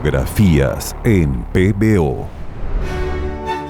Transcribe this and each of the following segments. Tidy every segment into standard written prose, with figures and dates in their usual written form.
Biografías en PBO.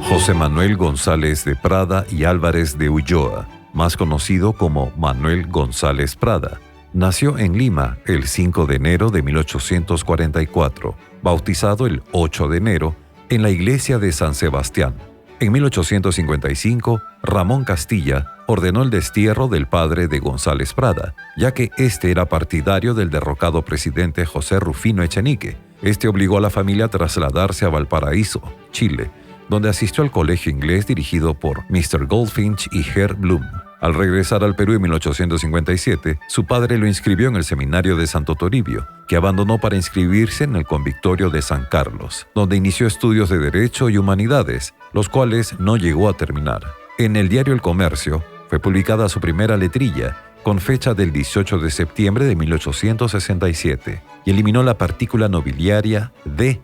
José Manuel González de Prada y Álvarez de Ulloa, más conocido como Manuel González Prada, nació en Lima el 5 de enero de 1844, bautizado el 8 de enero en la iglesia de San Sebastián. En 1855, Ramón Castilla ordenó el destierro del padre de González Prada, ya que éste era partidario del derrocado presidente José Rufino Echenique. Este obligó a la familia a trasladarse a Valparaíso, Chile, donde asistió al colegio inglés dirigido por Mr. Goldfinch y Herr Bloom. Al regresar al Perú en 1857, su padre lo inscribió en el seminario de Santo Toribio, que abandonó para inscribirse en el convictorio de San Carlos, donde inició estudios de Derecho y Humanidades, los cuales no llegó a terminar. En el diario El Comercio fue publicada su primera letrilla, con fecha del 18 de septiembre de 1867, y eliminó la partícula nobiliaria de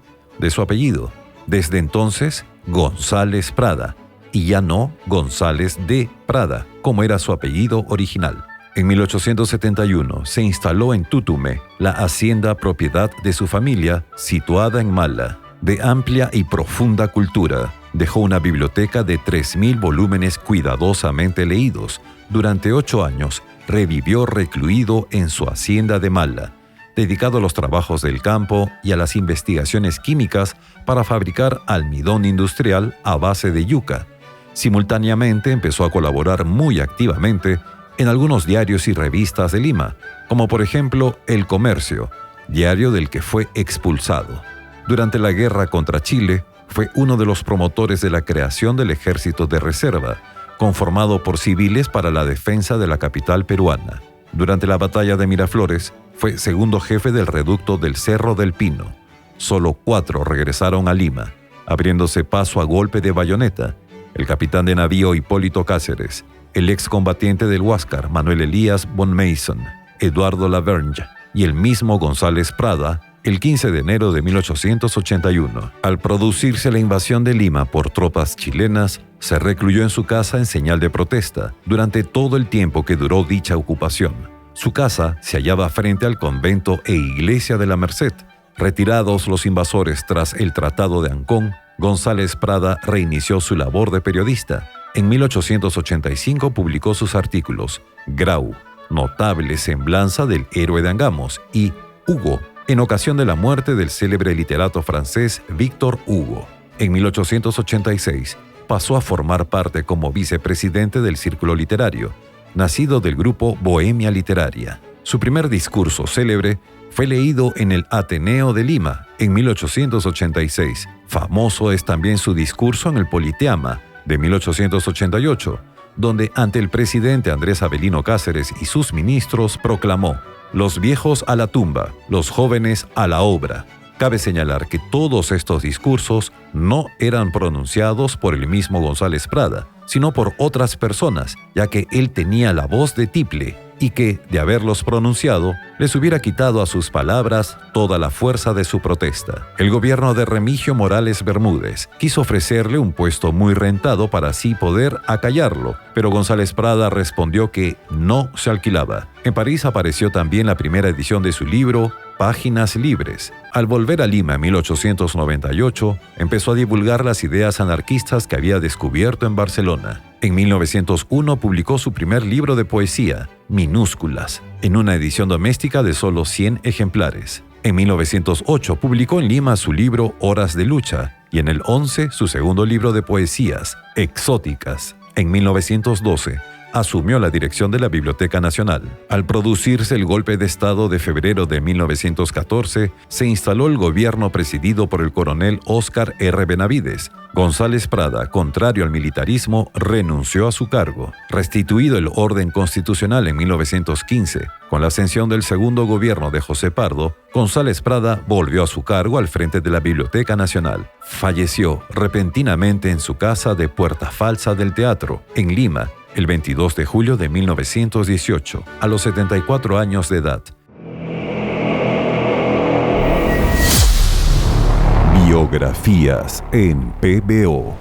su apellido. Desde entonces, González Prada, y ya no González de Prada, como era su apellido original. En 1871 se instaló en Tutume la hacienda propiedad de su familia, situada en Mala. De amplia y profunda cultura, dejó una biblioteca de 3.000 volúmenes cuidadosamente leídos. Durante 8 años, revivió recluido en su hacienda de Mala, dedicado a los trabajos del campo y a las investigaciones químicas para fabricar almidón industrial a base de yuca. Simultáneamente empezó a colaborar muy activamente en algunos diarios y revistas de Lima, como por ejemplo El Comercio, diario del que fue expulsado. Durante la guerra contra Chile, fue uno de los promotores de la creación del Ejército de Reserva, conformado por civiles para la defensa de la capital peruana. Durante la batalla de Miraflores, fue segundo jefe del reducto del Cerro del Pino. Solo 4 regresaron a Lima, abriéndose paso a golpe de bayoneta: el capitán de navío Hipólito Cáceres, el excombatiente del Huáscar Manuel Elías von Mason, Eduardo Lavergne y el mismo González Prada, el 15 de enero de 1881. Al producirse la invasión de Lima por tropas chilenas, se recluyó en su casa en señal de protesta durante todo el tiempo que duró dicha ocupación. Su casa se hallaba frente al convento e iglesia de la Merced. Retirados los invasores tras el Tratado de Ancón, González Prada reinició su labor de periodista. En 1885 publicó sus artículos Grau, notable semblanza del héroe de Angamos, y Hugo, en ocasión de la muerte del célebre literato francés Víctor Hugo. En 1886 pasó a formar parte como vicepresidente del Círculo Literario, nacido del grupo Bohemia Literaria. Su primer discurso célebre fue leído en el Ateneo de Lima en 1886. Famoso es también su discurso en el Politeama de 1888, donde ante el presidente Andrés Avelino Cáceres y sus ministros proclamó: «Los viejos a la tumba, los jóvenes a la obra». Cabe señalar que todos estos discursos no eran pronunciados por el mismo González Prada, sino por otras personas, ya que él tenía la voz de tiple y que, de haberlos pronunciado, les hubiera quitado a sus palabras toda la fuerza de su protesta. El gobierno de Remigio Morales Bermúdez quiso ofrecerle un puesto muy rentado para así poder acallarlo, pero González Prada respondió que no se alquilaba. En París apareció también la primera edición de su libro Páginas Libres. Al volver a Lima en 1898, empezó a divulgar las ideas anarquistas que había descubierto en Barcelona. En 1901 publicó su primer libro de poesía, Minúsculas, en una edición doméstica de solo 100 ejemplares. En 1908 publicó en Lima su libro Horas de Lucha y en el 11 su segundo libro de poesías, Exóticas. En 1912 asumió la dirección de la Biblioteca Nacional. Al producirse el golpe de Estado de febrero de 1914, se instaló el gobierno presidido por el coronel Óscar R. Benavides. González Prada, contrario al militarismo, renunció a su cargo. Restituido el orden constitucional en 1915, con la ascensión del segundo gobierno de José Pardo, González Prada volvió a su cargo al frente de la Biblioteca Nacional. Falleció repentinamente en su casa de Puerta Falsa del Teatro, en Lima, el 22 de julio de 1918, a los 74 años de edad. Biografías en PBO.